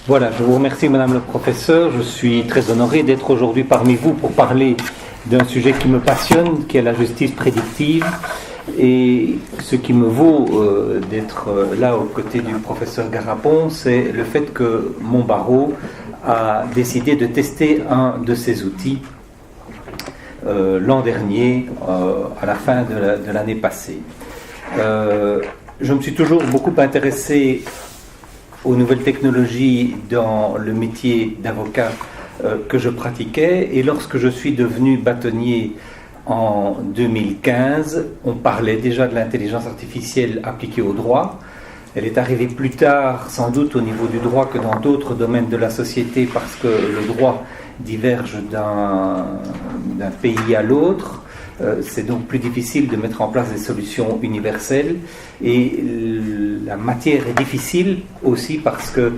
Voilà, je vous remercie Madame le Professeur. Je suis très honoré d'être aujourd'hui parmi vous pour parler d'un sujet qui me passionne, qui est la justice prédictive. Et ce qui me vaut d'être là aux côtés du professeur Garapon, c'est le fait que mon barreau a décidé de tester un de ces outils l'an dernier, à la fin de l'année passée. Je me suis toujours beaucoup intéressé aux nouvelles technologies dans le métier d'avocat que je pratiquais, et lorsque je suis devenu bâtonnier en 2015, on parlait déjà de l'intelligence artificielle appliquée au droit. Elle est arrivée plus tard, sans doute au niveau du droit, que dans d'autres domaines de la société, parce que le droit diverge d'un pays à l'autre. C'est donc plus difficile de mettre en place des solutions universelles, et la matière est difficile aussi parce que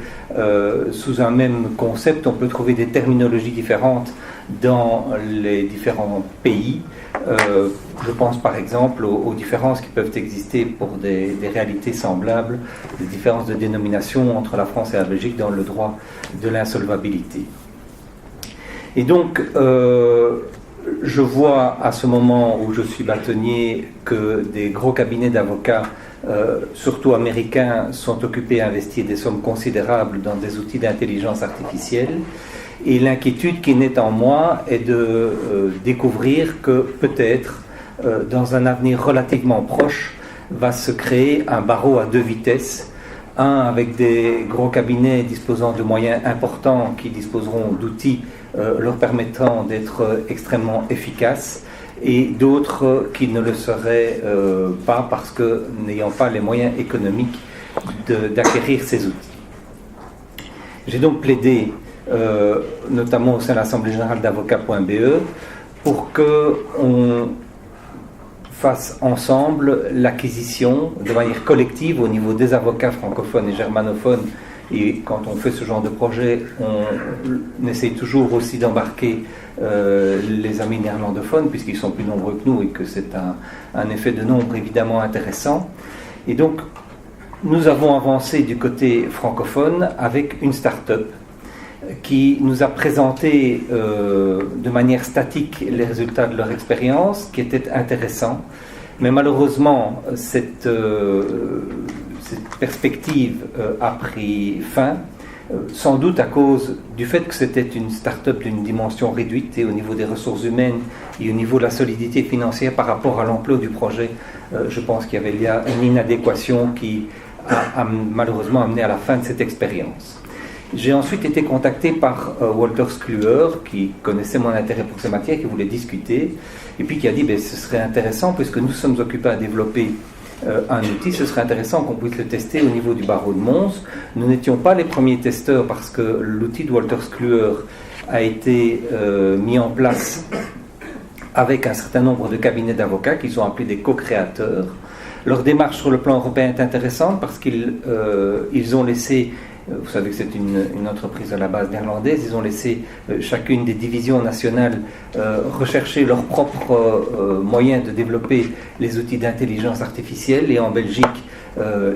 sous un même concept on peut trouver des terminologies différentes dans les différents pays. Je pense par exemple aux différences qui peuvent exister pour des réalités semblables, des différences de dénomination entre la France et la Belgique dans le droit de l'insolvabilité. Et donc je vois à ce moment où je suis bâtonnier que des gros cabinets d'avocats, surtout américains, sont occupés à investir des sommes considérables dans des outils d'intelligence artificielle. Et l'inquiétude qui naît en moi est de découvrir que peut-être, dans un avenir relativement proche, va se créer un barreau à deux vitesses. Un avec des gros cabinets disposant de moyens importants qui disposeront d'outils leur permettant d'être extrêmement efficaces, et d'autres qui ne le seraient pas parce que n'ayant pas les moyens économiques d'acquérir ces outils. J'ai donc plaidé, notamment au sein de l'Assemblée générale d'avocats.be, pour qu'on fasse ensemble l'acquisition de manière collective au niveau des avocats francophones et germanophones. Et quand on fait ce genre de projet, on essaye toujours aussi d'embarquer les amis néerlandophones, puisqu'ils sont plus nombreux que nous et que c'est un effet de nombre évidemment intéressant. Et donc, nous avons avancé du côté francophone avec une start-up qui nous a présenté de manière statique les résultats de leur expérience, qui étaient intéressants. Mais malheureusement, cette perspective a pris fin, sans doute à cause du fait que c'était une start-up d'une dimension réduite, et au niveau des ressources humaines et au niveau de la solidité financière par rapport à l'ampleur du projet, je pense qu'il y avait là une inadéquation qui a malheureusement amené à la fin de cette expérience. J'ai ensuite été contacté par Walter Skluer, qui connaissait mon intérêt pour ces matières, qui voulait discuter, et puis qui a dit ce serait intéressant, puisque nous sommes occupés à développer un outil, ce serait intéressant qu'on puisse le tester au niveau du barreau de Mons. Nous n'étions pas les premiers testeurs parce que l'outil de Walter Skluer a été mis en place avec un certain nombre de cabinets d'avocats qui sont appelés des co-créateurs. Leur démarche sur le plan européen est intéressante parce qu'ils ont laissé, vous savez que c'est une entreprise à la base néerlandaise, ils ont laissé chacune des divisions nationales rechercher leurs propres moyens de développer les outils d'intelligence artificielle, et en Belgique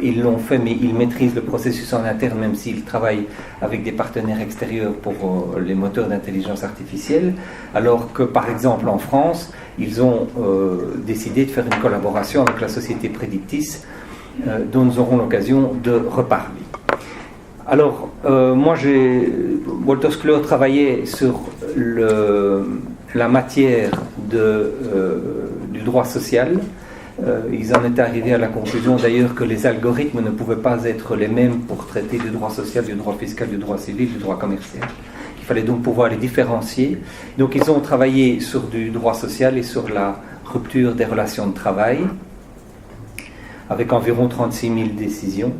ils l'ont fait, mais ils maîtrisent le processus en interne, même s'ils travaillent avec des partenaires extérieurs pour les moteurs d'intelligence artificielle, alors que par exemple en France ils ont décidé de faire une collaboration avec la société Predictis, dont nous aurons l'occasion de reparler. Alors, moi, Walter Skluer travaillait sur la matière du droit social. Ils en étaient arrivés à la conclusion d'ailleurs que les algorithmes ne pouvaient pas être les mêmes pour traiter du droit social, du droit fiscal, du droit civil, du droit commercial. Il fallait donc pouvoir les différencier. Donc, ils ont travaillé sur du droit social et sur la rupture des relations de travail, avec environ 36 000 décisions.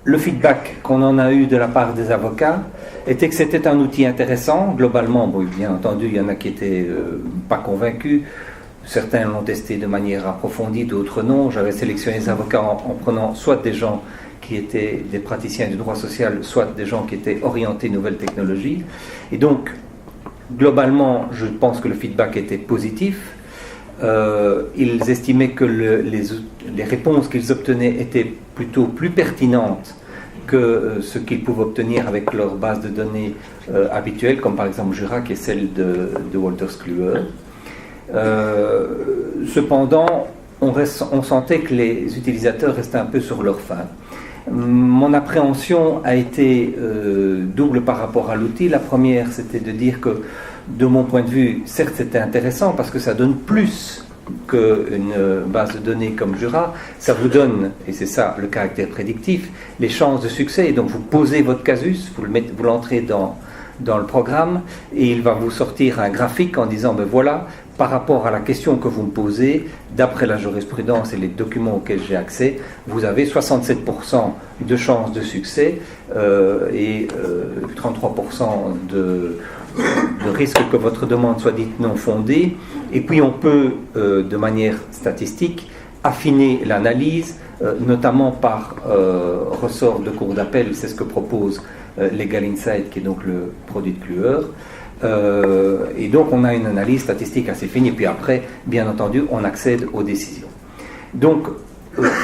Le feedback qu'on en a eu de la part des avocats était que c'était un outil intéressant. Globalement, bon, bien entendu, il y en a qui n'étaient pas convaincus. Certains l'ont testé de manière approfondie, d'autres non. J'avais sélectionné les avocats en prenant soit des gens qui étaient des praticiens du droit social, soit des gens qui étaient orientés nouvelles technologies. Et donc, globalement, je pense que le feedback était positif. Ils estimaient que les réponses qu'ils obtenaient étaient plutôt plus pertinentes que ce qu'ils pouvaient obtenir avec leur base de données habituelle, comme par exemple Jura, qui est celle de Wolters Kluwer. Cependant, on sentait que les utilisateurs restaient un peu sur leur faim. Mon appréhension a été double par rapport à l'outil. La première, c'était de dire que, de mon point de vue, certes c'était intéressant parce que ça donne plus qu'une base de données comme Jura. Ça vous donne, et c'est ça le caractère prédictif, les chances de succès. Donc vous posez votre casus, vous l'entrez dans le programme et il va vous sortir un graphique en disant ben voilà, par rapport à la question que vous me posez, d'après la jurisprudence et les documents auxquels j'ai accès, vous avez 67% de chances de succès et 33% de risque que votre demande soit dite non fondée. Et puis on peut, de manière statistique, affiner l'analyse, notamment par ressort de cour d'appel. C'est ce que propose Legal Insight, qui est donc le produit de Kluwer. Et donc on a une analyse statistique assez fine, et puis après, bien entendu, on accède aux décisions. Donc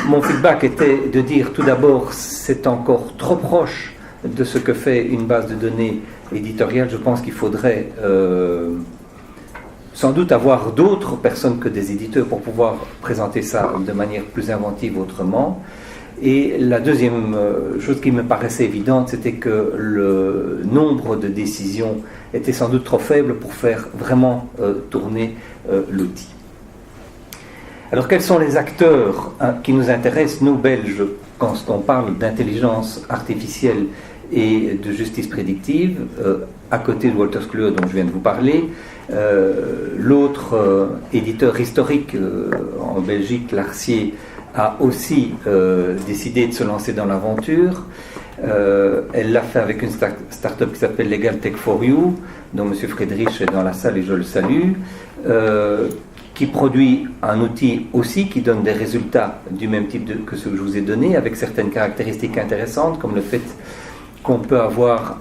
mon feedback était de dire tout d'abord, c'est encore trop proche de ce que fait une base de données éditoriale. Je pense qu'il faudrait sans doute avoir d'autres personnes que des éditeurs pour pouvoir présenter ça de manière plus inventive autrement. Et la deuxième chose qui me paraissait évidente, c'était que le nombre de décisions était sans doute trop faible pour faire vraiment tourner l'outil. Alors quels sont les acteurs qui nous intéressent, nous Belges, quand on parle d'intelligence artificielle et de justice prédictive, à côté de Wolters Kluwer dont je viens de vous parler, l'autre éditeur historique en Belgique, Larcier, a aussi décidé de se lancer dans l'aventure. Elle l'a fait avec une start-up qui s'appelle Legal Tech for You, dont M. Friedrich est dans la salle et je le salue, qui produit un outil aussi qui donne des résultats du même type que ceux que je vous ai donnés, avec certaines caractéristiques intéressantes, comme le fait qu'on peut avoir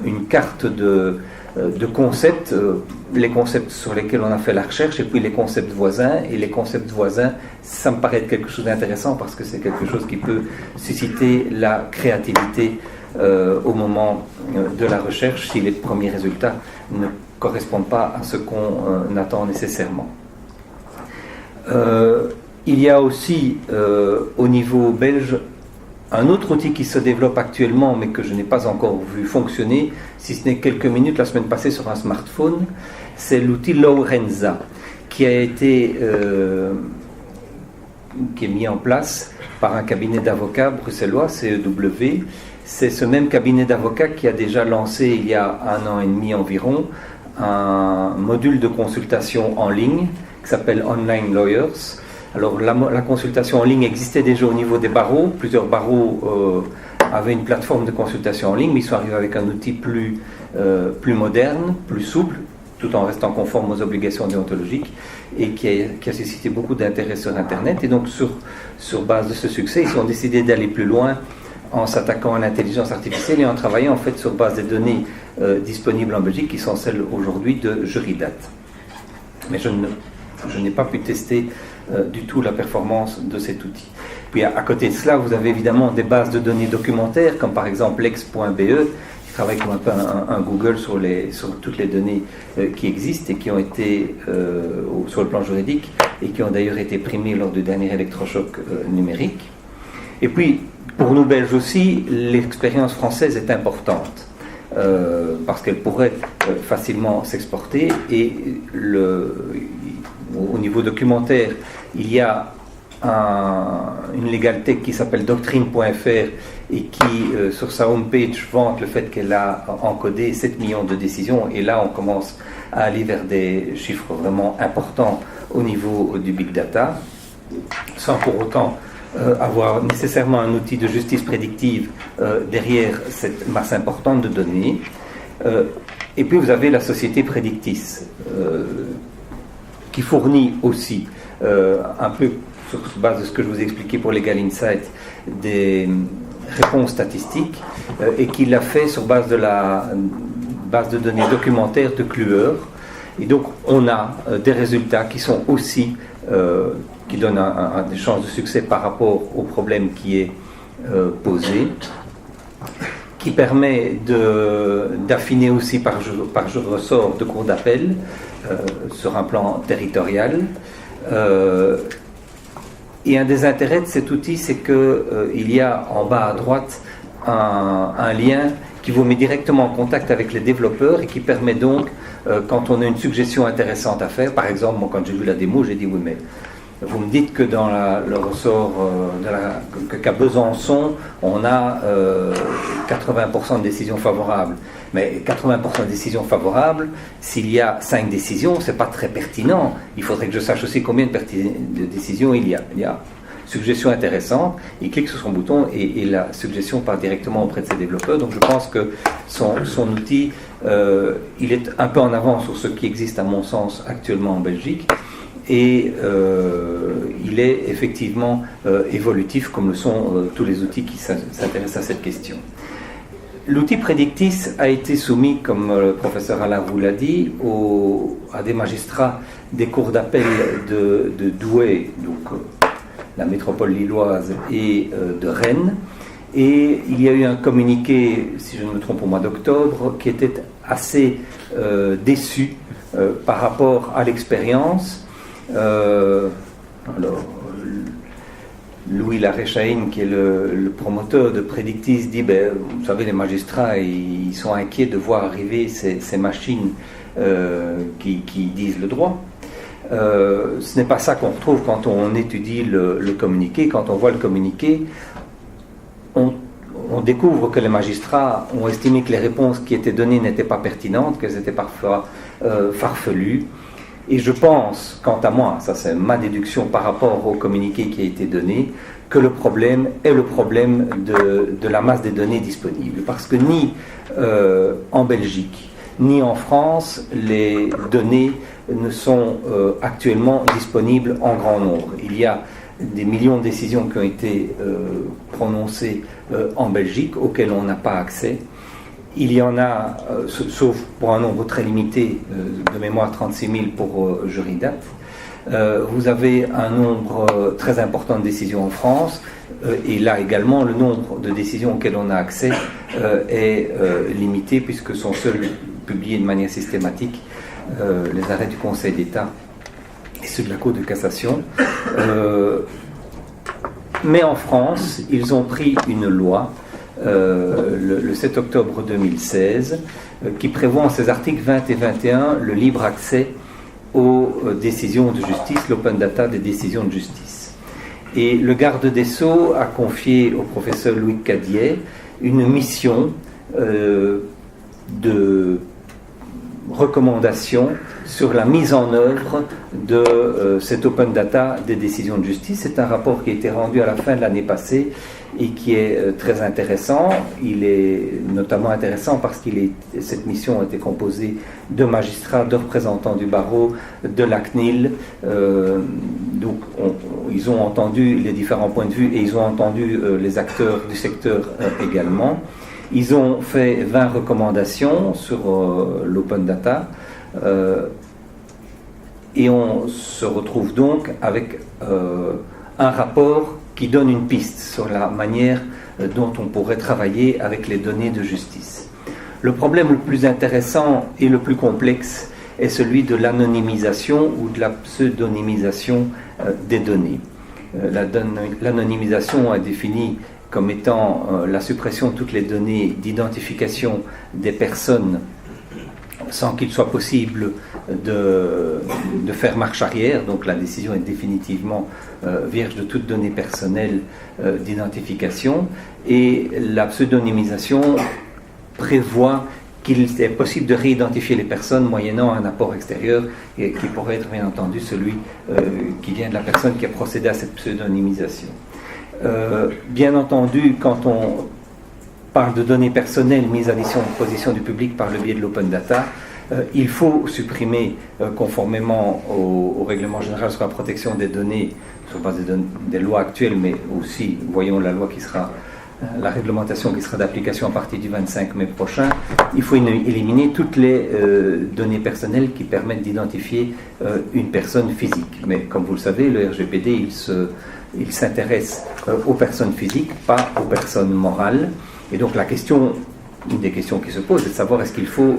une carte de concepts, les concepts sur lesquels on a fait la recherche, et puis les concepts voisins. Et les concepts voisins, ça me paraît être quelque chose d'intéressant parce que c'est quelque chose qui peut susciter la créativité au moment de la recherche si les premiers résultats ne correspondent pas à ce qu'on attend nécessairement. Il y a aussi au niveau belge un autre outil qui se développe actuellement, mais que je n'ai pas encore vu fonctionner, si ce n'est quelques minutes la semaine passée sur un smartphone, c'est l'outil Laurenza, qui a été qui est mis en place par un cabinet d'avocats bruxellois, CEW. C'est ce même cabinet d'avocats qui a déjà lancé il y a 1 an et demi environ un module de consultation en ligne qui s'appelle Online Lawyers. Alors la consultation en ligne existait déjà au niveau des barreaux. Plusieurs barreaux avaient une plateforme de consultation en ligne, mais ils sont arrivés avec un outil plus moderne, plus souple, tout en restant conforme aux obligations déontologiques, et qui a suscité beaucoup d'intérêt sur Internet. Et donc sur base de ce succès, ils ont décidé d'aller plus loin en s'attaquant à l'intelligence artificielle et en travaillant en fait sur base des données disponibles en Belgique, qui sont celles aujourd'hui de Juridat. Mais je n'ai pas pu tester du tout la performance de cet outil. Puis à côté de cela, vous avez évidemment des bases de données documentaires, comme par exemple lex.be, qui travaille comme un peu un Google sur toutes les données qui existent et qui ont été sur le plan juridique et qui ont d'ailleurs été primées lors du dernier électrochoc numérique. Et puis, pour nous Belges aussi, l'expérience française est importante. Parce qu'elle pourrait facilement s'exporter, et au niveau documentaire, il y a une Legal Tech qui s'appelle Doctrine.fr et qui, sur sa homepage, vante le fait qu'elle a encodé 7 millions de décisions, et là on commence à aller vers des chiffres vraiment importants au niveau du big data, sans pour autant avoir nécessairement un outil de justice prédictive derrière cette masse importante de données. Et puis vous avez la société Predictis, qui fournit aussi, un peu sur base de ce que je vous ai expliqué pour Legal Insight, des réponses statistiques, et qui l'a fait sur base de la base de données documentaire de Kluwer. Et donc on a des résultats qui sont aussi, qui donnent des chances de succès par rapport au problème qui est posé, qui permet d'affiner aussi par ressort de cours d'appel sur un plan territorial. Et un des intérêts de cet outil, c'est qu'il y a en bas à droite un lien qui vous met directement en contact avec les développeurs et qui permet donc, quand on a une suggestion intéressante à faire, par exemple, moi quand j'ai vu la démo, j'ai dit oui, mais vous me dites que dans le ressort qu'à Besançon, on a 80% de décisions favorables. Mais 80% de décisions favorables, s'il y a 5 décisions, c'est pas très pertinent. Il faudrait que je sache aussi combien de décisions il y a. Il y a suggestion intéressante, il clique sur son bouton et la suggestion part directement auprès de ses développeurs. Donc je pense que son outil, il est un peu en avance sur ce qui existe à mon sens actuellement en Belgique. Et il est effectivement évolutif comme le sont tous les outils qui s'intéressent à cette question. L'outil Predictis a été soumis, comme le professeur Alain vous l'a dit, à des magistrats des cours d'appel de Douai, donc la métropole lilloise, et de Rennes. Et il y a eu un communiqué, si je ne me trompe, au mois d'octobre, qui était assez déçu par rapport à l'expérience. Alors, Louis Laréchaïne, qui est le promoteur de Predictis, dit vous savez, les magistrats, ils sont inquiets de voir arriver ces machines qui disent le droit. Ce n'est pas ça qu'on retrouve quand on étudie le communiqué. Quand on voit le communiqué, on découvre que les magistrats ont estimé que les réponses qui étaient données n'étaient pas pertinentes, qu'elles étaient parfois farfelues. Et je pense, quant à moi, ça c'est ma déduction par rapport au communiqué qui a été donné, que le problème est le problème de la masse des données disponibles. Parce que ni en Belgique, ni en France, les données ne sont actuellement disponibles en grand nombre. Il y a des millions de décisions qui ont été prononcées en Belgique, auxquelles on n'a pas accès. Il y en a, sauf pour un nombre très limité, de mémoire 36 000 pour Juridat. Vous avez un nombre très important de décisions en France, et là également, le nombre de décisions auxquelles on a accès est limité, puisque sont seuls publiés de manière systématique les arrêts du Conseil d'État et ceux de la Cour de cassation. Mais en France, ils ont pris une loi le 7 octobre 2016 qui prévoit en ses articles 20 et 21 le libre accès aux décisions de justice, l'open data des décisions de justice. Et le garde des Sceaux a confié au professeur Louis Cadiet une mission de recommandation sur la mise en œuvre de cette open data des décisions de justice. C'est un rapport qui a été rendu à la fin de l'année passée et qui est très intéressant. Il est notamment intéressant parce que cette mission a été composée de magistrats, de représentants du barreau, de la CNIL. Donc ils ont entendu les différents points de vue et ils ont entendu les acteurs du secteur également. Ils ont fait 20 recommandations sur l'open data et on se retrouve donc avec un rapport qui donne une piste sur la manière dont on pourrait travailler avec les données de justice. Le problème le plus intéressant et le plus complexe est celui de l'anonymisation ou de la pseudonymisation des données. L'anonymisation est définie comme étant la suppression de toutes les données d'identification des personnes sans qu'il soit possible de faire marche arrière. Donc la décision est définitivement vierge de toute donnée personnelle d'identification. Et la pseudonymisation prévoit qu'il est possible de réidentifier les personnes moyennant un apport extérieur et qui pourrait être bien entendu celui qui vient de la personne qui a procédé à cette pseudonymisation. Bien entendu, quand on parle de données personnelles mises à disposition du public par le biais de l'open data, il faut supprimer, conformément au règlement général sur la protection des données, sur base des lois actuelles, mais aussi, voyons la loi qui sera la réglementation qui sera d'application à partir du 25 mai prochain, il faut éliminer toutes les données personnelles qui permettent d'identifier une personne physique. Mais comme vous le savez, le RGPD, il s'intéresse aux personnes physiques, pas aux personnes morales. Et donc une des questions qui se pose est de savoir est-ce qu'il faut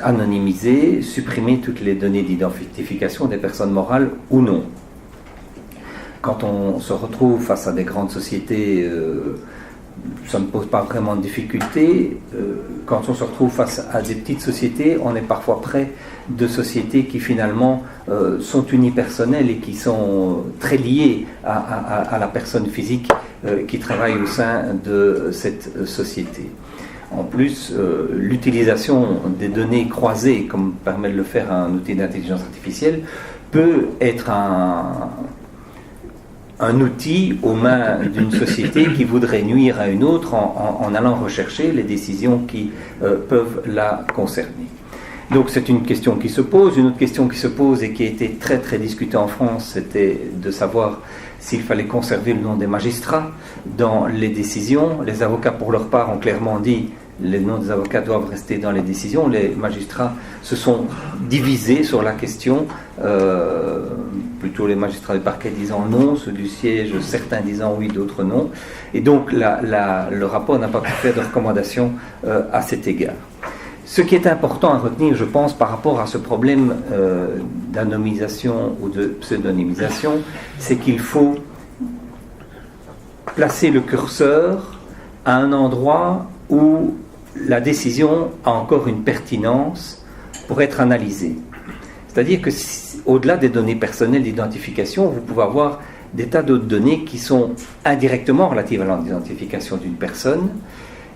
anonymiser, supprimer toutes les données d'identification des personnes morales ou non. Quand on se retrouve face à des grandes sociétés, ça ne pose pas vraiment de difficulté. Quand on se retrouve face à des petites sociétés, on est parfois près de sociétés qui finalement sont unipersonnelles et qui sont très liées à la personne physique qui travaille au sein de cette société. En plus, l'utilisation des données croisées, comme permet de le faire un outil d'intelligence artificielle, peut être un outil aux mains d'une société qui voudrait nuire à une autre en allant rechercher les décisions qui peuvent la concerner. Donc c'est une question qui se pose. Une autre question qui se pose et qui a été très très discutée en France, c'était de savoir s'il fallait conserver le nom des magistrats dans les décisions. Les avocats pour leur part ont clairement dit les noms des avocats doivent rester dans les décisions. Les magistrats se sont divisés sur la question, plutôt les magistrats du parquet disant non, ceux du siège, certains disant oui, d'autres non. Et donc le rapport n'a pas pu faire de recommandations à cet égard. Ce qui est important à retenir, je pense, par rapport à ce problème d'anonymisation ou de pseudonymisation, c'est qu'il faut placer le curseur à un endroit où la décision a encore une pertinence pour être analysée. C'est-à-dire que au-delà des données personnelles d'identification, vous pouvez avoir des tas d'autres données qui sont indirectement relatives à l'identification d'une personne.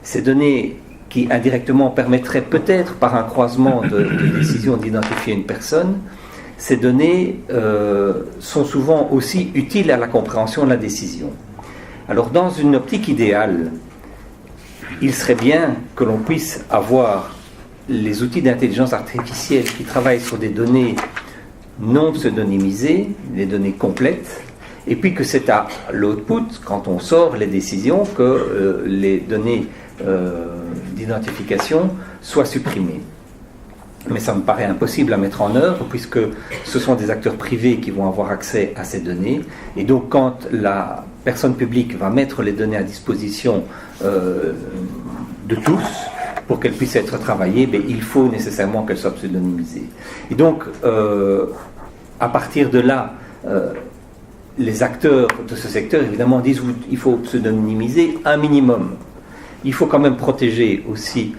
Ces données qui indirectement permettraient peut-être par un croisement de décisions d'identifier une personne, ces données sont souvent aussi utiles à la compréhension de la décision. Alors dans une optique idéale, il serait bien que l'on puisse avoir les outils d'intelligence artificielle qui travaillent sur des données non pseudonymisées, des données complètes, et puis que c'est à l'output, quand on sort les décisions, que les données d'identification soient supprimées. Mais ça me paraît impossible à mettre en œuvre, puisque ce sont des acteurs privés qui vont avoir accès à ces données, et donc quand la personne publique va mettre les données à disposition de tous, pour qu'elles puissent être travaillées, il faut nécessairement qu'elles soient pseudonymisées. Et donc, à partir de là, les acteurs de ce secteur, évidemment, disent qu'il faut pseudonymiser un minimum. Il faut quand même protéger aussi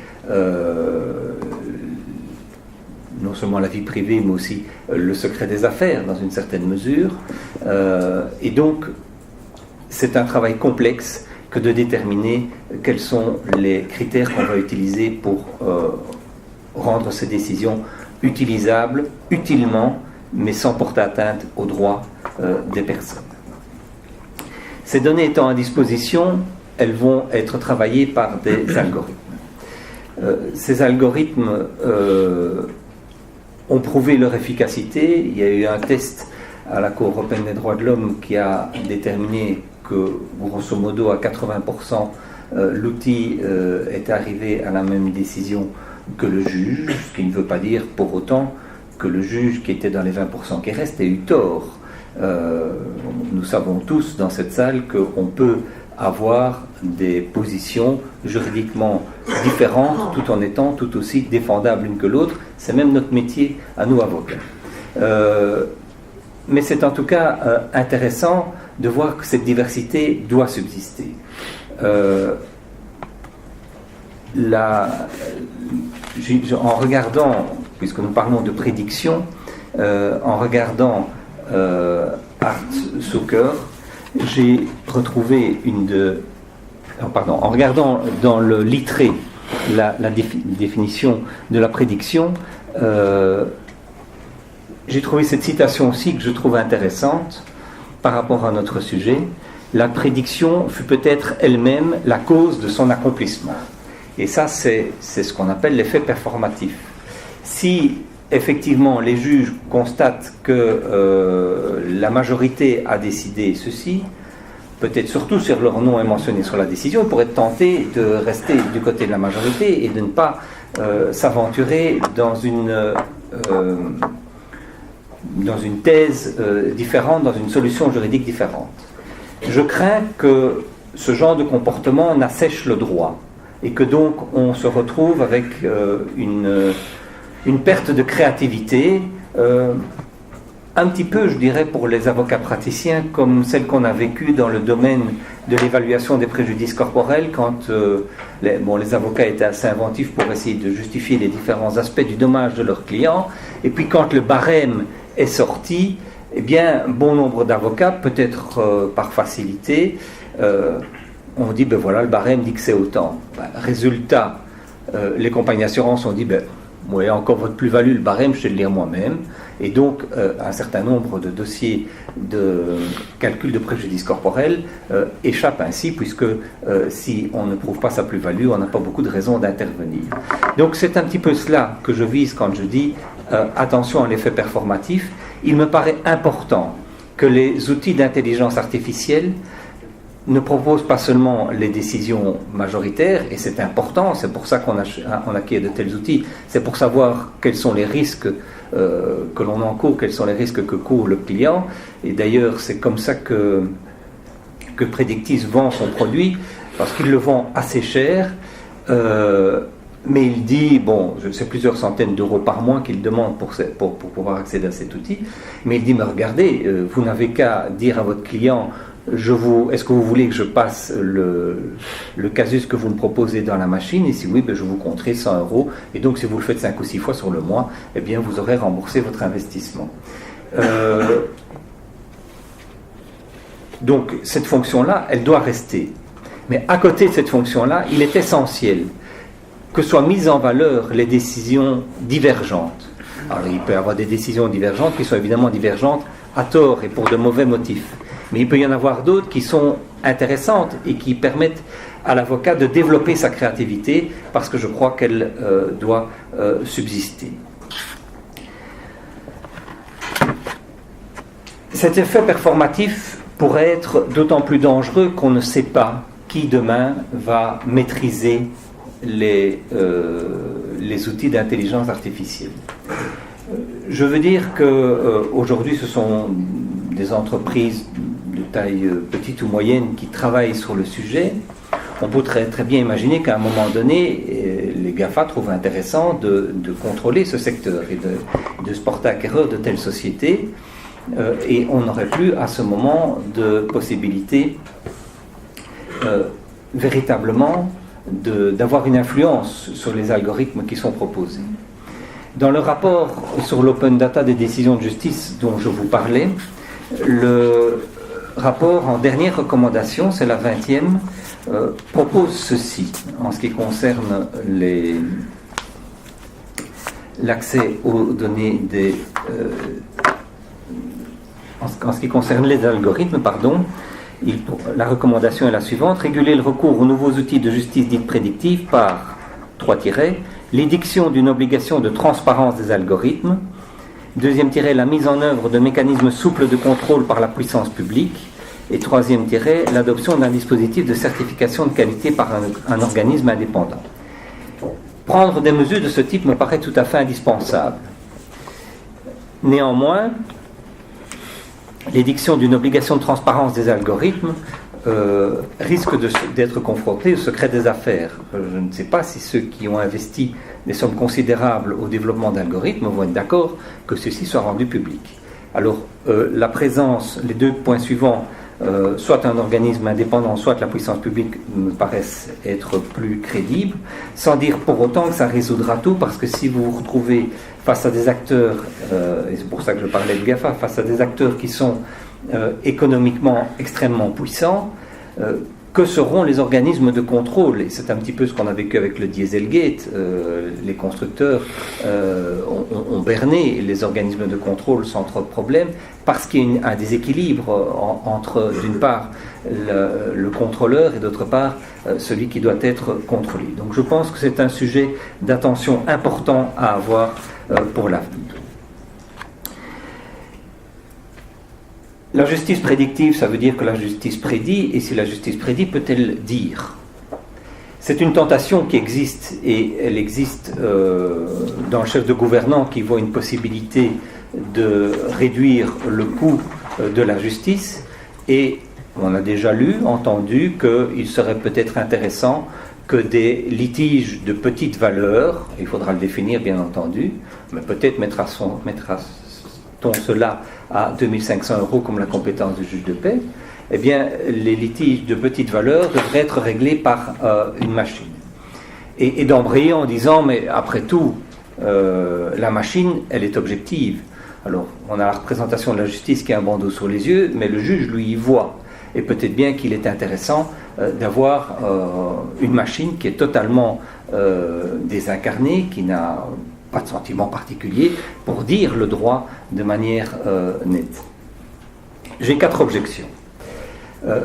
non seulement la vie privée, mais aussi le secret des affaires, dans une certaine mesure. Et donc, c'est un travail complexe que de déterminer quels sont les critères qu'on va utiliser pour rendre ces décisions utilisables, utilement, mais sans porter atteinte aux droits des personnes. Ces données étant à disposition, elles vont être travaillées par des algorithmes. Ces algorithmes ont prouvé leur efficacité. Il y a eu un test à la Cour européenne des droits de l'homme qui a déterminé que, grosso modo, à 80%, l'outil est arrivé à la même décision que le juge, ce qui ne veut pas dire pour autant que le juge qui était dans les 20% qui restent ait eu tort. Nous savons tous dans cette salle qu'on peut avoir des positions juridiquement différentes tout en étant tout aussi défendables l'une que l'autre. C'est même notre métier à nous avocats. Mais c'est en tout cas intéressant de voir que cette diversité doit subsister. En regardant, puisque nous parlons de prédiction, en regardant Art Zucker, j'ai retrouvé en regardant dans le Littré la définition de la prédiction, j'ai trouvé cette citation aussi que je trouve intéressante par rapport à notre sujet. La prédiction fut peut-être elle-même la cause de son accomplissement. Et ça, c'est ce qu'on appelle l'effet performatif. Si effectivement les juges constatent que la majorité a décidé ceci, peut-être surtout si leur nom est mentionné sur la décision, ils pourraient être tentés de rester du côté de la majorité et de ne pas s'aventurer dans une thèse différente, dans une solution juridique différente. Je crains que ce genre de comportement n'assèche le droit et que donc on se retrouve avec une perte de créativité, un petit peu, je dirais, pour les avocats praticiens, comme celle qu'on a vécue dans le domaine de l'évaluation des préjudices corporels, quand les avocats étaient assez inventifs pour essayer de justifier les différents aspects du dommage de leurs clients, et puis quand le barème est sorti, eh bien, bon nombre d'avocats, peut-être par facilité, on dit, ben voilà, le barème dit que c'est autant. Résultat, les compagnies d'assurance ont dit, ben, vous voyez encore votre plus-value, le barème, je sais le lire moi-même. Et donc, un certain nombre de dossiers de calcul de préjudice corporel échappent ainsi, puisque si on ne prouve pas sa plus-value, on n'a pas beaucoup de raisons d'intervenir. Donc, c'est un petit peu cela que je vise quand je dis attention à l'effet performatif. Il me paraît important que les outils d'intelligence artificielle ne proposent pas seulement les décisions majoritaires, et c'est important, c'est pour ça qu'on acquiert de tels outils, c'est pour savoir quels sont les risques que l'on encourt, quels sont les risques que court le client, et d'ailleurs c'est comme ça que Predictis vend son produit, parce qu'il le vend assez cher, mais il dit, bon, c'est plusieurs centaines d'euros par mois qu'il demande pour pouvoir accéder à cet outil, mais il dit, mais regardez, vous n'avez qu'à dire à votre client, est-ce que vous voulez que je passe le casus que vous me proposez dans la machine, et si oui, ben je vous compterai 100 euros, et donc si vous le faites 5 ou 6 fois sur le mois, eh bien vous aurez remboursé votre investissement. Donc cette fonction-là, elle doit rester. Mais à côté de cette fonction-là, il est essentiel que soient mises en valeur les décisions divergentes. Alors il peut y avoir des décisions divergentes qui sont évidemment divergentes à tort et pour de mauvais motifs. Mais il peut y en avoir d'autres qui sont intéressantes et qui permettent à l'avocat de développer sa créativité, parce que je crois qu'elle doit subsister. Cet effet performatif pourrait être d'autant plus dangereux qu'on ne sait pas qui demain va maîtriser les outils d'intelligence artificielle. Je veux dire qu'aujourd'hui ce sont des entreprises de taille petite ou moyenne qui travaillent sur le sujet. On peut très bien imaginer qu'à un moment donné, les GAFA trouvent intéressant de contrôler ce secteur et de se porter acquéreur de telles sociétés, et on n'aurait plus à ce moment de possibilité véritablement d'avoir une influence sur les algorithmes qui sont proposés. Dans le rapport sur l'open data des décisions de justice dont je vous parlais, le rapport en dernière recommandation, c'est la 20e, propose ceci en ce qui concerne l'accès aux données en ce qui concerne les algorithmes, la recommandation est la suivante: réguler le recours aux nouveaux outils de justice dite prédictive par 3 tirets, l'édiction d'une obligation de transparence des algorithmes, deuxième tiret, la mise en œuvre de mécanismes souples de contrôle par la puissance publique, et troisième tiret, l'adoption d'un dispositif de certification de qualité par un organisme indépendant. Prendre des mesures de ce type me paraît tout à fait indispensable. Néanmoins, l'édiction d'une obligation de transparence des algorithmes risque d'être confronté au secret des affaires. Je ne sais pas si ceux qui ont investi des sommes considérables au développement d'algorithmes vont être d'accord que ceci soit rendu public. Alors, la présence, les deux points suivants, soit un organisme indépendant, soit la puissance publique, me paraissent être plus crédibles, sans dire pour autant que ça résoudra tout, parce que si vous vous retrouvez face à des acteurs, et c'est pour ça que je parlais de GAFA, face à des acteurs qui sont économiquement extrêmement puissants, que seront les organismes de contrôle? Et c'est un petit peu ce qu'on a vécu avec le Dieselgate. Les constructeurs ont berné les organismes de contrôle sans trop de problèmes, parce qu'il y a un déséquilibre entre, d'une part, le contrôleur et d'autre part, celui qui doit être contrôlé. Donc je pense que c'est un sujet d'attention important à avoir pour l'avenir. La justice prédictive, ça veut dire que la justice prédit, et si la justice prédit, peut-elle dire? C'est une tentation qui existe, et elle existe dans le chef de gouvernement qui voit une possibilité de réduire le coût de la justice, et on a déjà lu, entendu qu'il serait peut-être intéressant que des litiges de petite valeur, il faudra le définir bien entendu, mais peut-être mettra-t-on cela à 2500 € comme la compétence du juge de paix, eh bien les litiges de petite valeur devraient être réglés par une machine. Et d'embrayer en disant, mais après tout, la machine, elle est objective. Alors, on a la représentation de la justice qui a un bandeau sur les yeux, mais le juge, lui, y voit. Et peut-être bien qu'il est intéressant d'avoir une machine qui est totalement désincarnée, qui n'a pas de sentiment particulier, pour dire le droit de manière nette. J'ai 4 objections.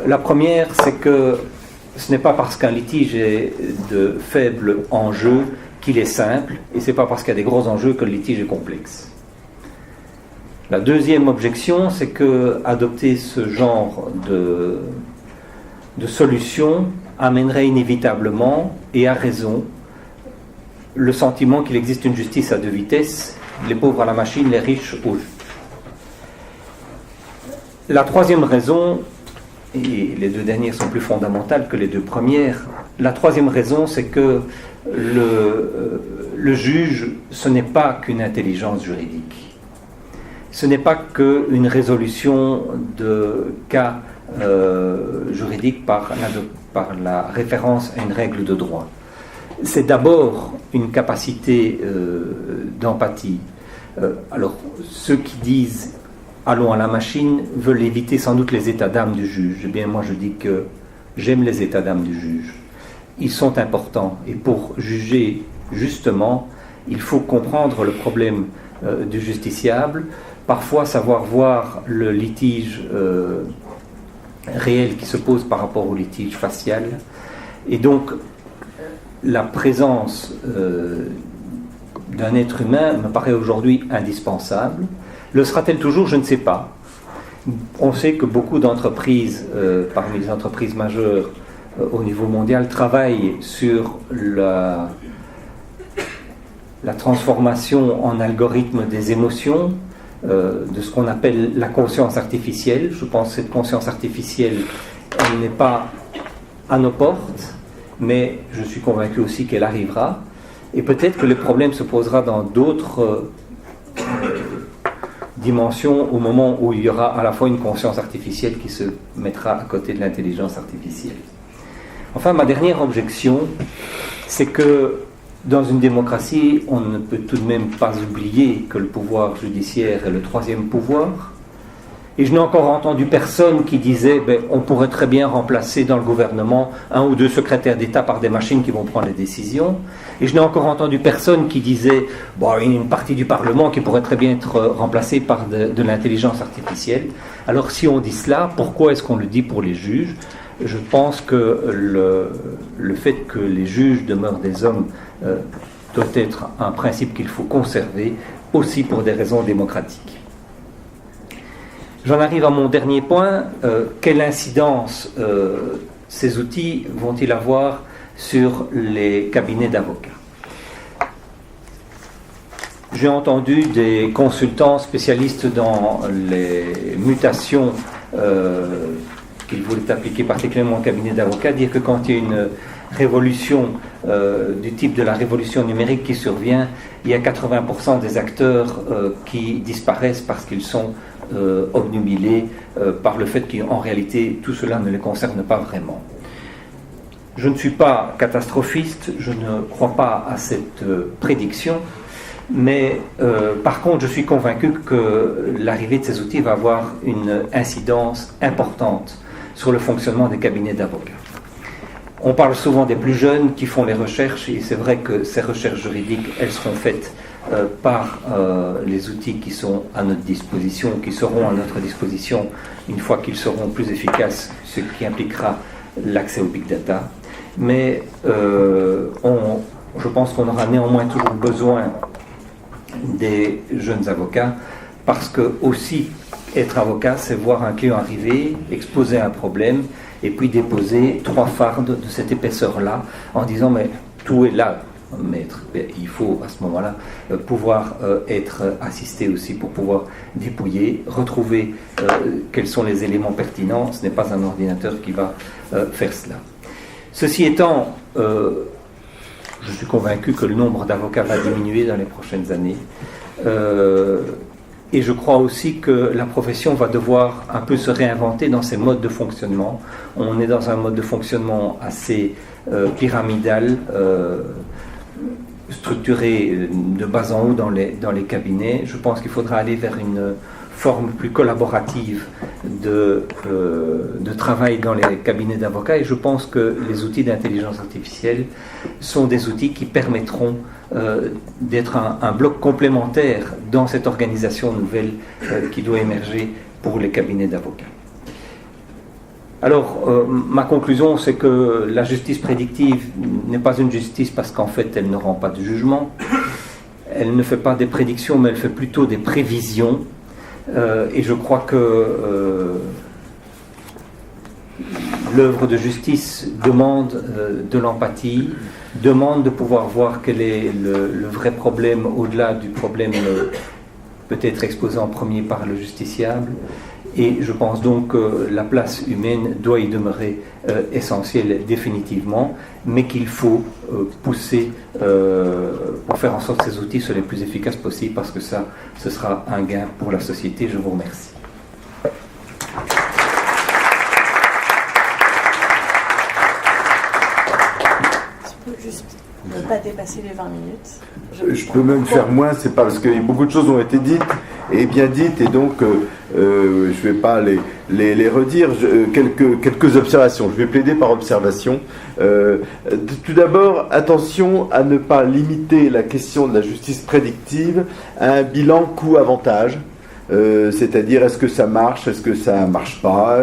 La première, c'est que ce n'est pas parce qu'un litige est de faible enjeu qu'il est simple, et ce n'est pas parce qu'il y a des gros enjeux que le litige est complexe. La deuxième objection, c'est que adopter ce genre de solution amènerait inévitablement, et à raison, le sentiment qu'il existe une justice à 2 vitesses, les pauvres à la machine, les riches au juge. La troisième raison, et les 2 dernières sont plus fondamentales que les 2 premières, la troisième raison, c'est que le juge, ce n'est pas qu'une intelligence juridique. Ce n'est pas qu'une résolution de cas juridiques par la référence à une règle de droit. C'est d'abord une capacité d'empathie. Alors, ceux qui disent « allons à la machine » veulent éviter sans doute les états d'âme du juge. Eh bien, moi, je dis que j'aime les états d'âme du juge. Ils sont importants. Et pour juger justement, il faut comprendre le problème du justiciable, parfois savoir voir le litige réel qui se pose par rapport au litige facial. Et donc, la présence d'un être humain me paraît aujourd'hui indispensable. Le sera-t-elle toujours? Je ne sais pas. On sait que beaucoup d'entreprises, parmi les entreprises majeures au niveau mondial, travaillent sur la transformation en algorithme des émotions, de ce qu'on appelle la conscience artificielle. Je pense que cette conscience artificielle, elle n'est pas à nos portes, mais je suis convaincu aussi qu'elle arrivera. Et peut-être que le problème se posera dans d'autres dimensions au moment où il y aura à la fois une conscience artificielle qui se mettra à côté de l'intelligence artificielle. Enfin, ma dernière objection, c'est que dans une démocratie, on ne peut tout de même pas oublier que le pouvoir judiciaire est le troisième pouvoir. Et je n'ai encore entendu personne qui disait on pourrait très bien remplacer dans le gouvernement 1 ou 2 secrétaires d'État par des machines qui vont prendre les décisions. Et je n'ai encore entendu personne qui disait il y a une partie du Parlement qui pourrait très bien être remplacée par de l'intelligence artificielle. Alors si on dit cela, pourquoi est-ce qu'on le dit pour les juges? Je pense que le fait que les juges demeurent des hommes doit être un principe qu'il faut conserver aussi pour des raisons démocratiques. J'en arrive à mon dernier point. Quelle incidence ces outils vont-ils avoir sur les cabinets d'avocats? J'ai entendu des consultants spécialistes dans les mutations qu'ils voulaient appliquer particulièrement au cabinet d'avocats dire que quand il y a une révolution du type de la révolution numérique qui survient, il y a 80% des acteurs qui disparaissent parce qu'ils sont obnubilés par le fait qu'en réalité tout cela ne les concerne pas vraiment. Je ne suis pas catastrophiste, je ne crois pas à cette prédiction, mais par contre je suis convaincu que l'arrivée de ces outils va avoir une incidence importante sur le fonctionnement des cabinets d'avocats. On parle souvent des plus jeunes qui font les recherches, et c'est vrai que ces recherches juridiques, elles seront faites par les outils qui sont à notre disposition, qui seront à notre disposition une fois qu'ils seront plus efficaces, ce qui impliquera l'accès au big data. Mais je pense qu'on aura néanmoins toujours besoin des jeunes avocats, parce que aussi être avocat, c'est voir un client arriver, exposer un problème, et puis déposer 3 fardes de cette épaisseur-là, en disant mais tout est là, maître. Il faut à ce moment-là pouvoir être assisté aussi pour pouvoir dépouiller, retrouver quels sont les éléments pertinents. Ce n'est pas un ordinateur qui va faire cela. Ceci étant, je suis convaincu que le nombre d'avocats va diminuer dans les prochaines années. Et je crois aussi que la profession va devoir un peu se réinventer dans ses modes de fonctionnement. On est dans un mode de fonctionnement assez pyramidal, structuré de bas en haut dans les cabinets. Je pense qu'il faudra aller vers une forme plus collaborative de travail dans les cabinets d'avocats, et je pense que les outils d'intelligence artificielle sont des outils qui permettront d'être un bloc complémentaire dans cette organisation nouvelle qui doit émerger pour les cabinets d'avocats. Alors, ma conclusion, c'est que la justice prédictive n'est pas une justice parce qu'en fait, elle ne rend pas de jugement. Elle ne fait pas des prédictions, mais elle fait plutôt des prévisions. Et je crois que l'œuvre de justice demande de l'empathie, demande de pouvoir voir quel est le vrai problème au-delà du problème peut-être exposé en premier par le justiciable. Et je pense donc que la place humaine doit y demeurer essentielle définitivement, mais qu'il faut pousser pour faire en sorte que ces outils soient les plus efficaces possibles, parce que ça, ce sera un gain pour la société. Je vous remercie. Tu peux juste ne pas dépasser les 20 minutes. Je peux même faire moins, c'est pas parce que beaucoup de choses ont été dites et bien dites, et donc je ne vais pas les redire. Quelques observations. Je vais plaider par observation. Tout d'abord, attention à ne pas limiter la question de la justice prédictive à un bilan coût-avantage. C'est-à-dire, est-ce que ça marche, est-ce que ça marche pas,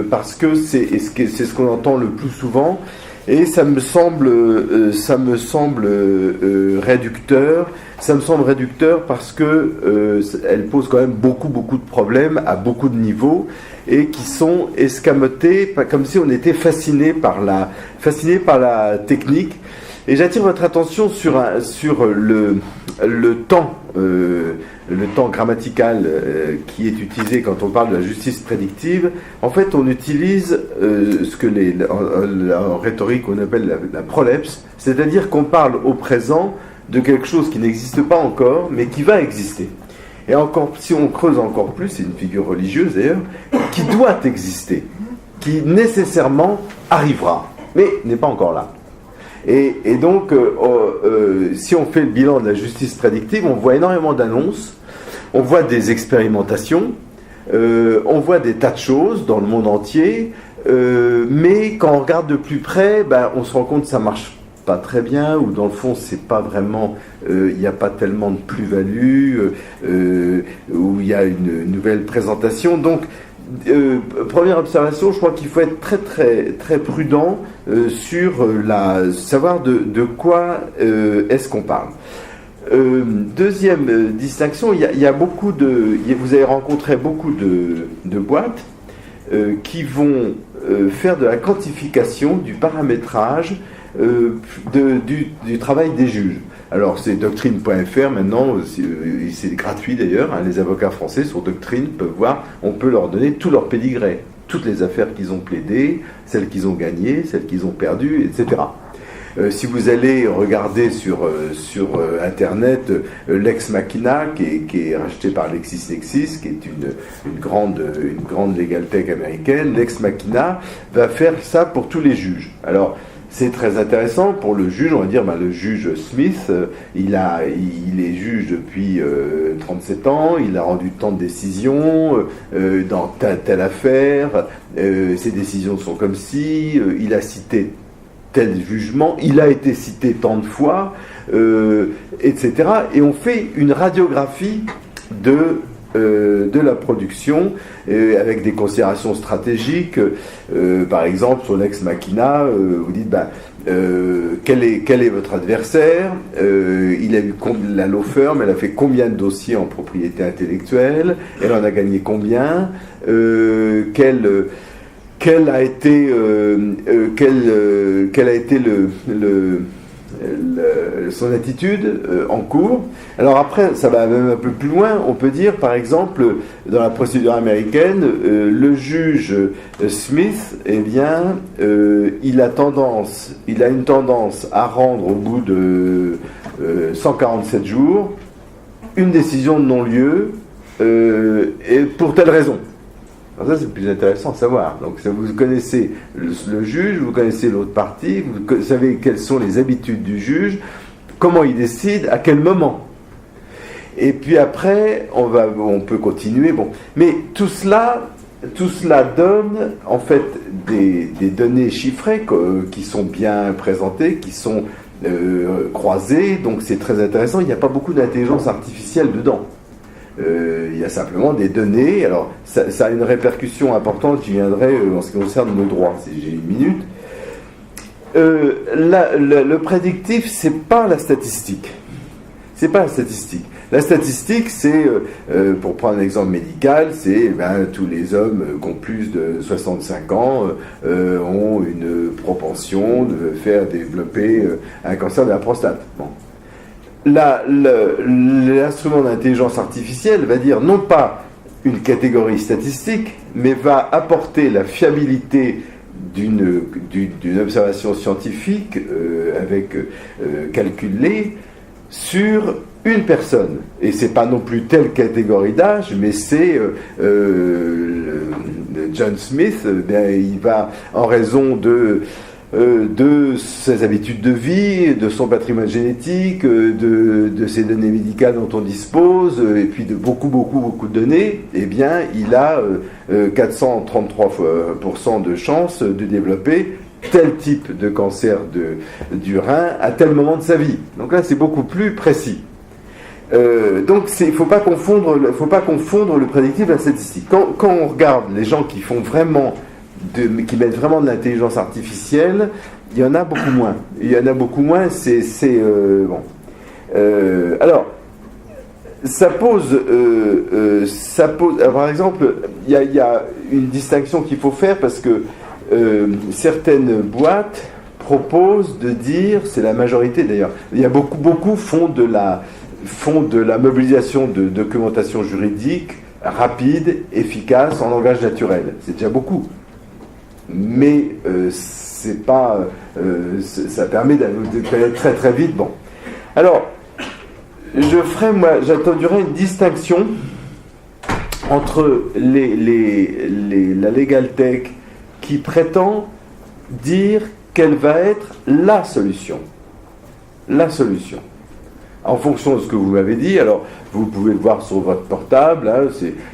parce que c'est ce qu'on entend le plus souvent. Et ça me semble réducteur. Ça me semble réducteur parce que elle pose quand même beaucoup de problèmes à beaucoup de niveaux, et qui sont escamotés comme si on était fasciné par la technique. Et j'attire votre attention sur le temps grammatical qui est utilisé quand on parle de la justice prédictive. En fait, on utilise ce que en rhétorique on appelle la prolepse, c'est-à-dire qu'on parle au présent de quelque chose qui n'existe pas encore, mais qui va exister. Et encore, si on creuse encore plus, c'est une figure religieuse d'ailleurs, qui doit exister, qui nécessairement arrivera, mais n'est pas encore là. Et donc, si on fait le bilan de la justice prédictive, on voit énormément d'annonces, on voit des expérimentations, on voit des tas de choses dans le monde entier, mais quand on regarde de plus près, on se rend compte que ça marche pas très bien, ou dans le fond c'est pas vraiment, il n'y a pas tellement de plus-value, où il y a une nouvelle présentation. Donc première observation, je crois qu'il faut être très prudent sur savoir de quoi est-ce qu'on parle. Deuxième distinction, il y a vous avez rencontré beaucoup de boîtes qui vont faire de la quantification, du paramétrage du travail des juges. Alors c'est doctrine.fr maintenant, c'est gratuit d'ailleurs, hein, les avocats français sur Doctrine peuvent voir, on peut leur donner tout leur pédigré, toutes les affaires qu'ils ont plaidées, celles qu'ils ont gagnées, celles qu'ils ont perdues, etc. Si vous allez regarder sur Internet Lex Machina, qui est racheté par LexisNexis, qui est une grande legal tech américaine, Lex Machina va faire ça pour tous les juges. Alors, c'est très intéressant pour le juge, on va dire, le juge Smith, il est juge depuis 37 ans, il a rendu tant de décisions dans telle affaire, ses décisions sont comme ci, il a cité tel jugement, il a été cité tant de fois, etc. Et on fait une radiographie de la production avec des considérations stratégiques. Par exemple, sur Lex Machina, vous dites quel est votre adversaire, il a eu la law firm, elle a fait combien de dossiers en propriété intellectuelle, elle en a gagné combien, quelle a été son attitude en cours. Alors après, ça va même un peu plus loin. On peut dire, par exemple, dans la procédure américaine, le juge Smith, eh bien, il a une tendance à rendre au bout de 147 jours une décision de non-lieu, et pour telle raison. Alors ça, c'est plus intéressant à savoir. Donc, vous connaissez le juge, vous connaissez l'autre partie, vous savez quelles sont les habitudes du juge, comment il décide, à quel moment. Et puis après, on peut continuer. Bon. Mais tout cela donne, en fait, des données chiffrées qui sont bien présentées, qui sont croisées. Donc, c'est très intéressant. Il n'y a pas beaucoup d'intelligence artificielle dedans. Il y a simplement des données. Alors, ça a une répercussion importante. J'y viendrai en ce qui concerne nos droits, si j'ai une minute. Le prédictif, c'est pas la statistique. C'est pas la statistique. La statistique, c'est, pour prendre un exemple médical, c'est tous les hommes qui ont plus de 65 ans ont une propension de faire développer un cancer de la prostate. Bon. L'instrument d'intelligence artificielle va dire non pas une catégorie statistique, mais va apporter la fiabilité d'une observation scientifique calculée sur une personne. Et c'est pas non plus telle catégorie d'âge, mais c'est John Smith, il va, en raison de ses habitudes de vie, de son patrimoine génétique, de ses données médicales dont on dispose, et puis de beaucoup de données, eh bien, il a 433% de chances de développer tel type de cancer du rein à tel moment de sa vie. Donc là, c'est beaucoup plus précis. Donc, il ne faut pas confondre le prédictif et la statistique. Quand on regarde les gens qui font vraiment qui mettent vraiment de l'intelligence artificielle, il y en a beaucoup moins. Bon. Alors, ça pose. Par exemple, il y a une distinction qu'il faut faire parce que certaines boîtes proposent de dire, c'est la majorité d'ailleurs. Il y a beaucoup font de la mobilisation de documentation juridique rapide, efficace, en langage naturel. C'est déjà beaucoup. Mais c'est pas, ça permet d'aller très très vite. Bon, alors j'introduirai une distinction entre la legal tech qui prétend dire quelle va être la solution, en fonction de ce que vous m'avez dit. Alors, vous pouvez le voir sur votre portable, hein,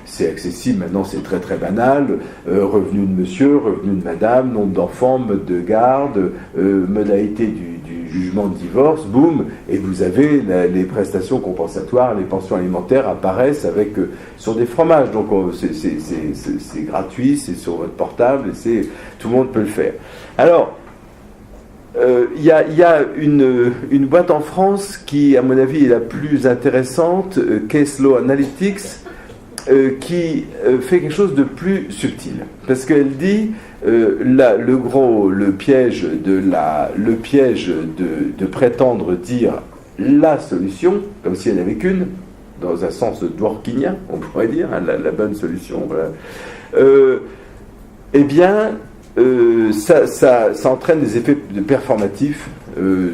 c'est accessible, maintenant c'est très très banal, revenu de monsieur, revenu de madame, nombre d'enfants, mode de garde, modalité du jugement de divorce, boum, et vous avez les prestations compensatoires, les pensions alimentaires apparaissent sur des fromages, donc c'est gratuit, c'est sur votre portable, et tout le monde peut le faire. Alors, il y a une boîte en France qui, à mon avis, est la plus intéressante, Case Law Analytics, qui fait quelque chose de plus subtil. Parce qu'elle dit, le piège de prétendre dire la solution, comme si elle n'avait qu'une, dans un sens dworkinien, on pourrait dire, hein, la bonne solution, voilà. Eh bien, ça entraîne des effets performatifs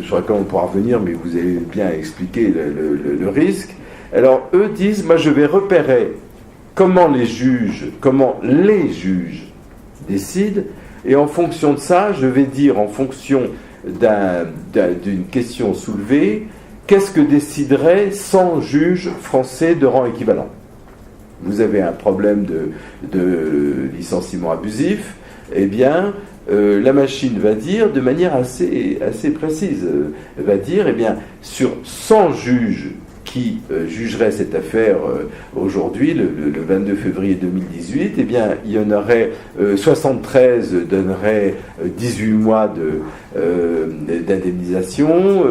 sur lesquels on pourra revenir, mais vous avez bien expliqué le risque. Alors, eux disent, moi je vais repérer comment les juges décident, et en fonction de ça, je vais dire, en fonction d'une question soulevée, qu'est-ce que déciderait 100 juges français de rang équivalent. Vous avez un problème de licenciement abusif, eh bien, la machine va dire de manière assez précise, va dire, eh bien, sur 100 juges qui jugerait cette affaire aujourd'hui, le 22 février 2018, eh bien, il y en aurait 73 donneraient 18 mois d'indemnisation,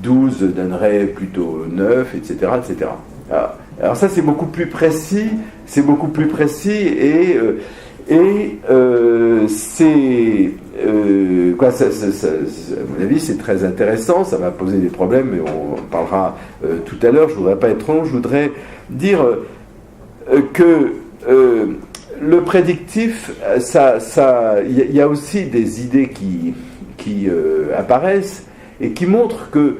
12 donneraient plutôt 9, etc., etc. Alors ça, c'est beaucoup plus précis, et c'est à mon avis, c'est très intéressant. Ça va poser des problèmes, mais on en parlera tout à l'heure. Je ne voudrais pas être trop long. Je voudrais dire que le prédictif, il y a aussi des idées qui apparaissent et qui montrent que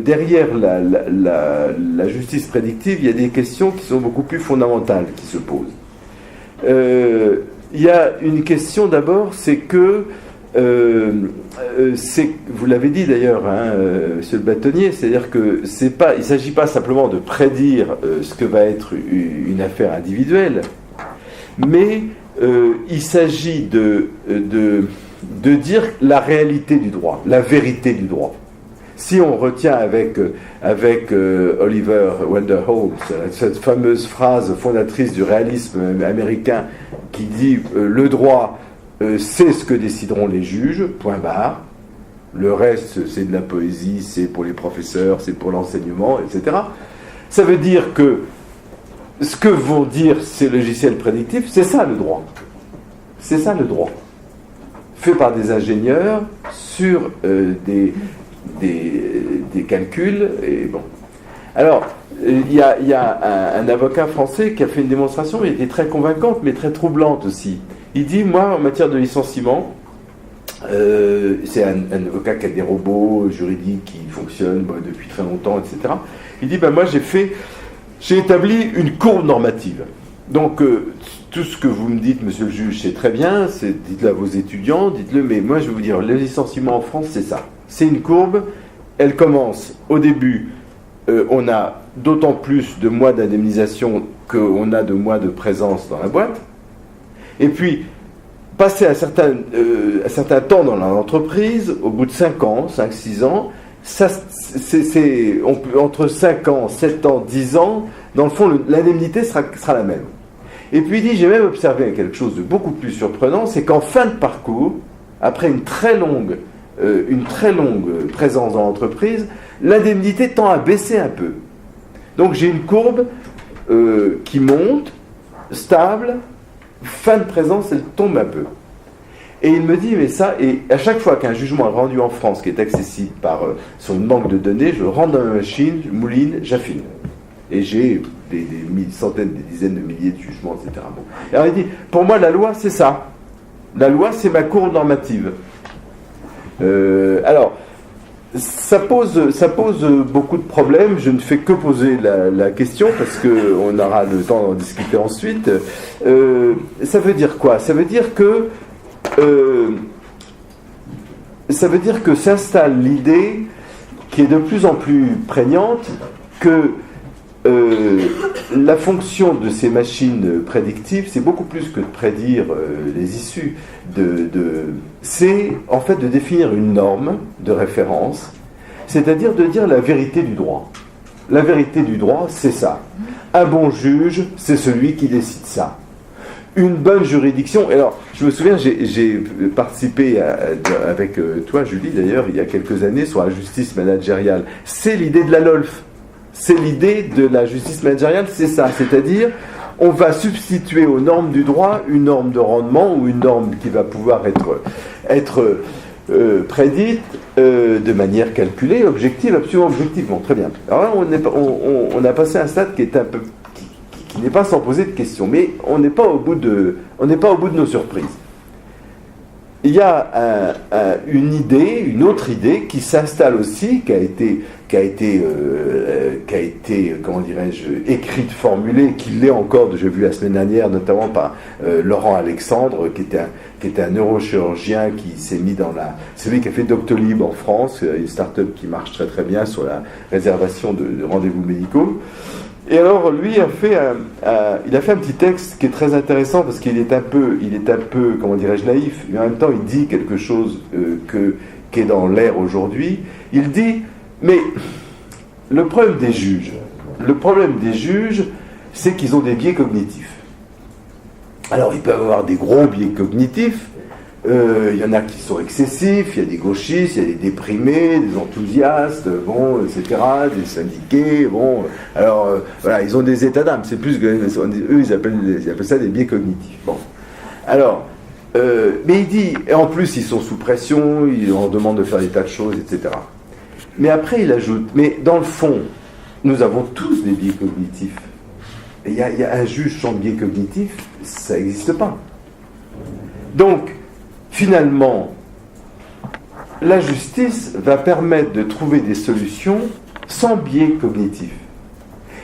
derrière la justice prédictive, il y a des questions qui sont beaucoup plus fondamentales qui se posent. Il y a une question d'abord, c'est que, vous l'avez dit d'ailleurs, Monsieur le Bâtonnier, c'est-à-dire que il ne s'agit pas simplement de prédire ce que va être une affaire individuelle, mais il s'agit de dire la réalité du droit, la vérité du droit. Si on retient avec Oliver Wendell Holmes cette fameuse phrase fondatrice du réalisme américain qui dit le droit c'est ce que décideront les juges, point barre, le reste c'est de la poésie, c'est pour les professeurs, c'est pour l'enseignement, etc. Ça veut dire que ce que vont dire ces logiciels prédictifs, c'est ça le droit. C'est ça le droit. Fait par des ingénieurs sur des calculs, et bon. Alors, il y a un avocat français qui a fait une démonstration, il était très convaincante, mais très troublante aussi. Il dit, moi, en matière de licenciement, c'est un avocat qui a des robots juridiques qui fonctionnent depuis très longtemps, etc. Il dit, moi, j'ai établi une courbe normative. Donc, tout ce que vous me dites, monsieur le juge, c'est très bien, dites-le à vos étudiants, dites-le, mais moi, je vais vous dire, le licenciement en France, c'est ça. C'est une courbe, elle commence au début, on a d'autant plus de mois d'indemnisation qu'on a de mois de présence dans la boîte, et puis, passer un certain temps dans l'entreprise, au bout de 5 ans, 5-6 ans, entre 5 ans, 7 ans, 10 ans, dans le fond, l'indemnité sera la même. Et puis il dit, j'ai même observé quelque chose de beaucoup plus surprenant, c'est qu'en fin de parcours, après une très longue présence dans l'entreprise, l'indemnité tend à baisser un peu. Donc j'ai une courbe qui monte, stable, fin de présence, elle tombe un peu. Et il me dit, mais ça, et à chaque fois qu'un jugement est rendu en France qui est accessible par son banque de données, je le rentre dans ma machine, je mouline, j'affine. Et j'ai des centaines, des dizaines de milliers de jugements, etc. Bon. Alors il dit, pour moi, la loi, c'est ça. La loi, c'est ma courbe normative. Alors, ça pose beaucoup de problèmes. Je ne fais que poser la question parce qu'on aura le temps d'en discuter ensuite. Ça veut dire quoi ? Ça veut dire que s'installe l'idée qui est de plus en plus prégnante que la fonction de ces machines prédictives, c'est beaucoup plus que de prédire les issues. C'est en fait de définir une norme de référence, c'est-à-dire de dire la vérité du droit. La vérité du droit, c'est ça. Un bon juge, c'est celui qui décide ça. Une bonne juridiction. Alors, je me souviens, j'ai participé avec toi, Julie, d'ailleurs, il y a quelques années, sur la justice managériale. C'est l'idée de la LOLF. C'est l'idée de la justice managériale, c'est ça. C'est-à-dire, on va substituer aux normes du droit une norme de rendement ou une norme qui va pouvoir être prédite de manière calculée, objective, absolument objective. Bon, très bien. Alors là, on a passé un stade qui est un peu... qui n'est pas sans poser de questions, mais on n'est pas au bout de nos surprises. Il y a une autre idée qui s'installe aussi, qui a été comment dirais-je, écrite, formulée, qui l'est encore, j'ai vu la semaine dernière, notamment par Laurent Alexandre, qui était un neurochirurgien qui s'est mis c'est lui qui a fait Doctolib en France, une start-up qui marche très très bien sur la réservation de rendez-vous médicaux. Et alors, lui il a fait un petit texte qui est très intéressant parce qu'il est un peu, comment dirais-je, naïf, mais en même temps, il dit quelque chose qui est dans l'air aujourd'hui. Il dit, mais le problème des juges, c'est qu'ils ont des biais cognitifs. Alors, ils peuvent avoir des gros biais cognitifs. Il y en a qui sont excessifs, il y a des gauchistes, il y a des déprimés, des enthousiastes, bon, etc., des syndiqués, bon. Alors, voilà, ils ont des états d'âme. C'est plus que eux, ils appellent ça des biais cognitifs. Bon. Alors, mais il dit, et en plus, ils sont sous pression, on demande de faire des tas de choses, etc. Mais après, il ajoute, mais dans le fond, nous avons tous des biais cognitifs. Il y a un juge sans biais cognitif, ça n'existe pas. Donc, finalement, la justice va permettre de trouver des solutions sans biais cognitif.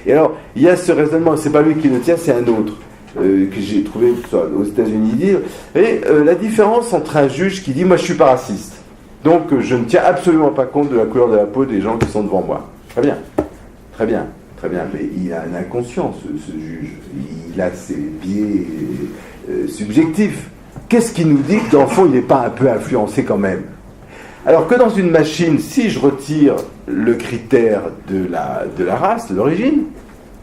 Et alors, il y a ce raisonnement, c'est pas lui qui le tient, c'est un autre, que j'ai trouvé aux États-Unis dire, la différence entre un juge qui dit, moi je suis pas raciste, donc je ne tiens absolument pas compte de la couleur de la peau des gens qui sont devant moi. Très bien, très bien. Très bien, mais il a un inconscient, ce juge. Il a ses biais subjectifs. Qu'est-ce qui nous dit que, dans le fond, il n'est pas un peu influencé quand même? Alors que dans une machine, si je retire le critère de la race, de l'origine,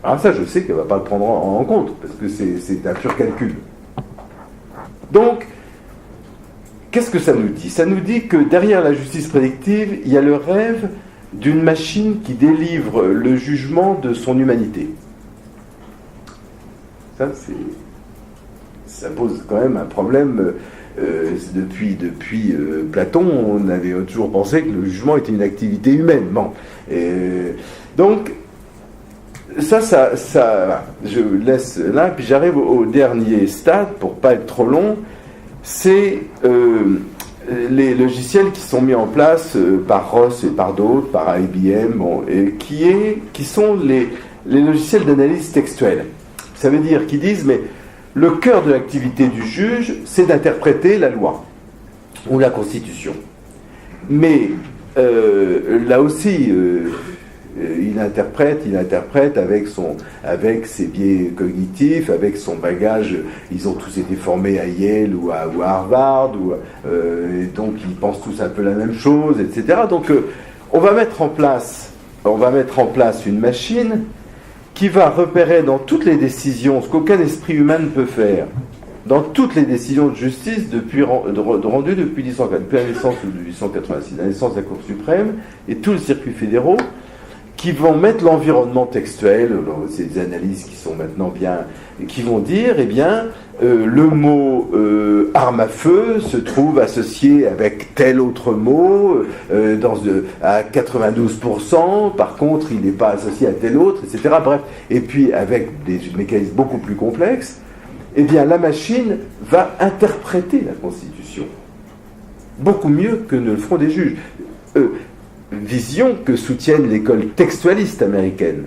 alors ça, je sais qu'elle ne va pas le prendre en compte, parce que c'est un pur calcul. Donc, qu'est-ce que ça nous dit? Ça nous dit que derrière la justice prédictive, il y a le rêve d'une machine qui délivre le jugement de son humanité. Ça pose quand même un problème. Depuis Platon, on avait toujours pensé que le jugement était une activité humaine. Bon. Donc, ça, je laisse là, puis j'arrive au dernier stade, pour pas être trop long, c'est les logiciels qui sont mis en place par Ross et par d'autres, par IBM, bon, et qui sont les logiciels d'analyse textuelle. Ça veut dire qu'ils disent, mais le cœur de l'activité du juge, c'est d'interpréter la loi ou la Constitution. Mais là aussi, il interprète avec ses biais cognitifs, avec son bagage. Ils ont tous été formés à Yale ou à Harvard, donc ils pensent tous un peu la même chose, etc. Donc on va mettre en place une machine qui va repérer dans toutes les décisions ce qu'aucun esprit humain ne peut faire, dans toutes les décisions de justice rendues depuis 1804, depuis la naissance de 1886, la naissance de la Cour suprême et tous les circuits fédéraux, qui vont mettre l'environnement textuel, c'est des analyses qui sont maintenant bien, qui vont dire, eh bien, le mot arme à feu se trouve associé avec tel autre mot à 92%, par contre il n'est pas associé à tel autre, etc. Bref, et puis avec des mécanismes beaucoup plus complexes, eh bien la machine va interpréter la Constitution beaucoup mieux que ne le feront des juges. Vision que soutiennent l'école textualiste américaine,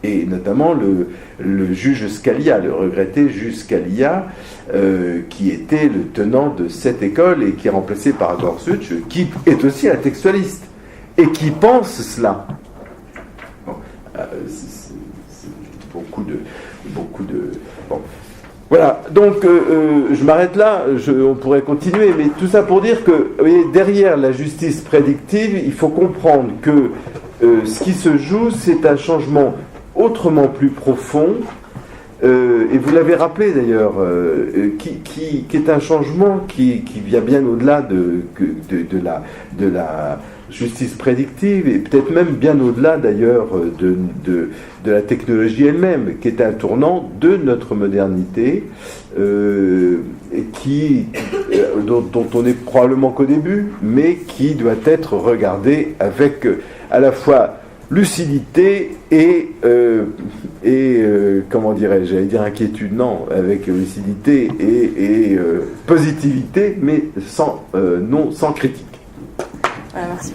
et notamment le juge Scalia, le regretté juge Scalia, qui était le tenant de cette école et qui est remplacé par Gorsuch, qui est aussi un textualiste, et qui pense cela. Bon, c'est beaucoup de... Bon. Voilà, donc je m'arrête là, on pourrait continuer, mais tout ça pour dire que, vous voyez, derrière la justice prédictive, il faut comprendre que ce qui se joue, c'est un changement autrement plus profond, et vous l'avez rappelé d'ailleurs, qui est un changement qui vient bien au-delà de la justice prédictive, et peut-être même bien au-delà d'ailleurs de la technologie elle-même, qui est un tournant de notre modernité, et dont on n'est probablement qu'au début, mais qui doit être regardé avec à la fois lucidité et comment dirais-je, j'allais dire inquiétude, non, avec lucidité et positivité, mais sans critique. Voilà, merci.